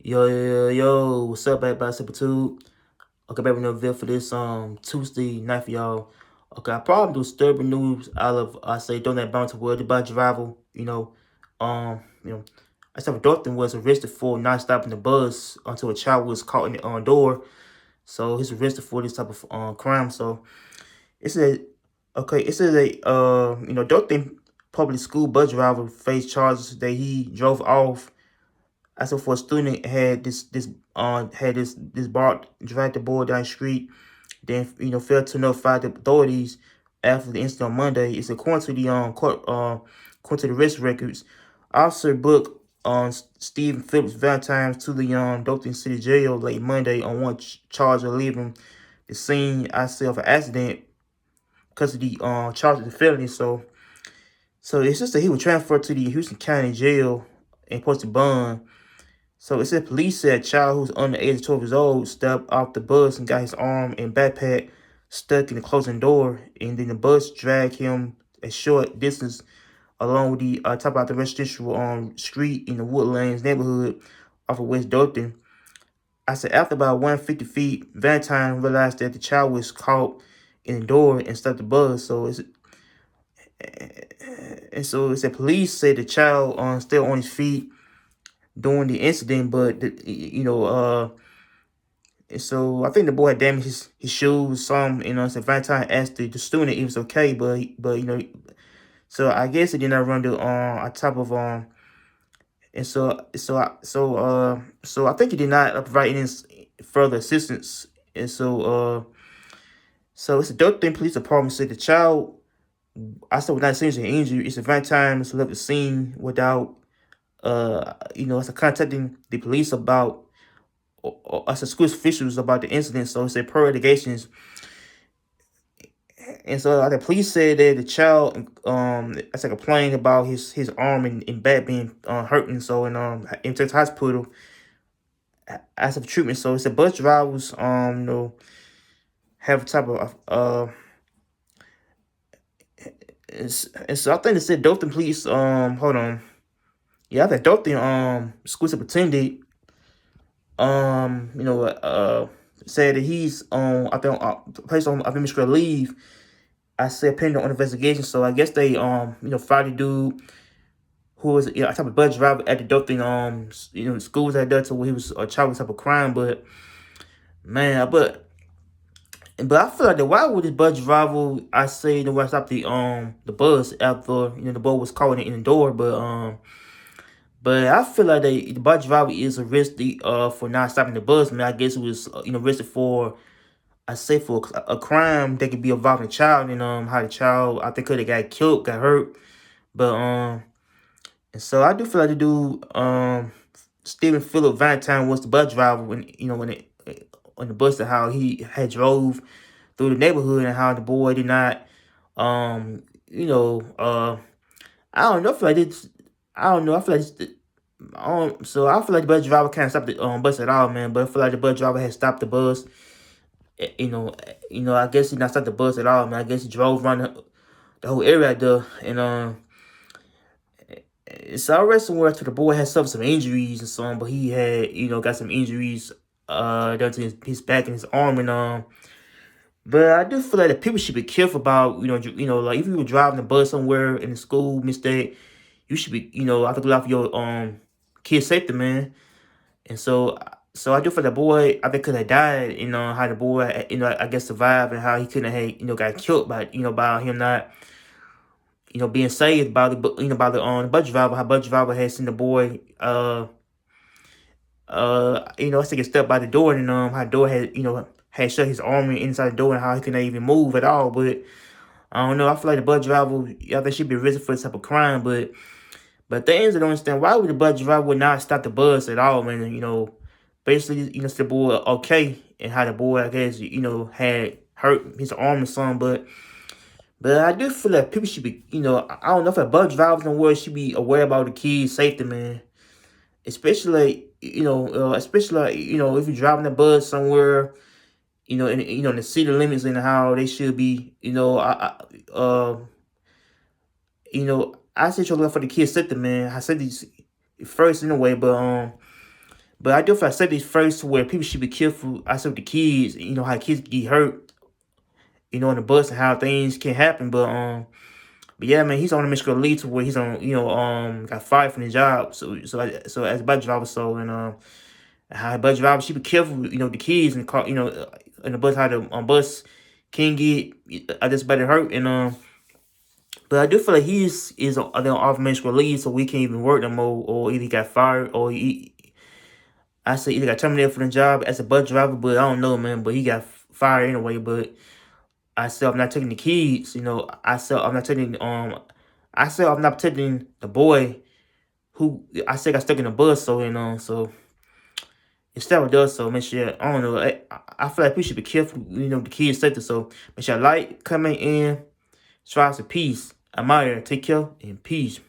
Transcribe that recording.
Yo, what's up, everybody? Super Okay, back with another video for this Tuesday night for y'all. Okay, I probably do disturbing news out of I say don't that bounce word about rival. I said Dothan was arrested for not stopping the bus until a child was caught in the door. So he's arrested for this type of crime. So it said it says Dothan public school bus driver faced charges that he drove off. I said for a student had this bar dragged the boy down the street, then failed to notify the authorities after the incident on Monday. It's according to the court according to the arrest records. Officer booked Stephen Phillips Valentine to the Dothan City Jail late Monday on one charge of leaving the scene of an accident because of the charge of the felony. So it's just that he was transferred to the Houston County Jail and posted bond. So it said police said a child who's under the age of 12 years old stepped off the bus and got his arm and backpack stuck in the closing door, and then the bus dragged him a short distance along with the top of the residential street in the Woodlands neighborhood off of West Dothan. I said after about 150 feet, Valentine realized that the child was caught in the door and stopped the bus. So it said police said the child still on his feet during the incident, but so I think the boy had damaged his shoes some. So Valentine asked the student if it was okay, but so I guess it did not run the on top of and so I think he did not provide any further assistance. And so it's a Dothan Police Department said the child, I said, without seriously injury. It's a Valentine left the scene without it's contacting the police about us as school officials about the incident. So it's a per allegations. And so the police said that the child complained about his arm and back being hurting. So into the hospital as of treatment. So it's a bus drivers have a type of and so I think they said Dothan police hold on. Yeah, I think Dothan school superintendent said that he's on placed on administrative leave. I said pending on investigation. So I guess they fired the dude who was a type of bus driver at the Dothan schools at Dothan where he was a child type of crime. But man, but I feel like why would this bus driver the one stop the bus after the boy was caught in the door, but I feel like the bus driver is arrested for not stopping the bus. Man, I guess it was arrested for for a crime that could be involving a child, and how the child I think could have got killed, got hurt. But and so I do feel like the dude Stephen Philip Valentine was the bus driver when on the bus, and how he had drove through the neighborhood, and how the boy did not I don't know. I feel like this. I don't know. I feel like so I feel like the bus driver can't stop the bus at all, man. But I feel like the bus driver had stopped the bus. I guess he not stopped the bus at all, man. I guess he drove around the whole area there, and so I read somewhere to the boy had suffered some injuries and so on, but he had got some injuries down to his back and his arm, and But I do feel like that people should be careful about, like if you were driving the bus somewhere in the school mistake, you should be, I think out for your kid safety, man. And so I do feel the boy, I think could have died, how the boy, I guess survived, and how he couldn't have, got killed by, by him not, being saved by by the bus driver, how bus driver had seen the boy, I think step by the door, and how the door had shut his arm inside the door, and how he couldn't even move at all. But I don't know. I feel like the bus driver, I think should be arrested for this type of crime. But things I don't understand, why would the bus driver would not stop the bus at all, man? Basically, the boy okay, and how the boy, I guess, had hurt his arm or something. But I do feel like people should be, I don't know if a bus driver in the world should be aware about the kids' safety, man. Especially, if you're driving a bus somewhere, in the city limits, and how they should be, I said you're looking for the kids' safety, man. I said these first in a way, but But I do feel like I said this first where people should be careful. I said with the kids, you know, how kids get hurt, you know, on the bus and how things can happen. But yeah, man, he's on a Michigan lead to where he's on, you know, got fired from the job. So as a bus driver, so and how a bus driver should be careful, you know, the kids in the car, you know, in the bus, how the bus can get I just better hurt but I do feel like is off Michigan leave, so we can't even work no more, or either he got fired or I say either got terminated from the job as a bus driver, but I don't know, man. But he got fired anyway. But I said I'm not taking the kids, you know. I said I'm not taking the boy who I said got stuck in the bus, so so instead of does so make sure I don't know. I feel like we should be careful, you know, the kids safety. So make sure I like, comment in, strive to peace. I'm out here. Take care and peace.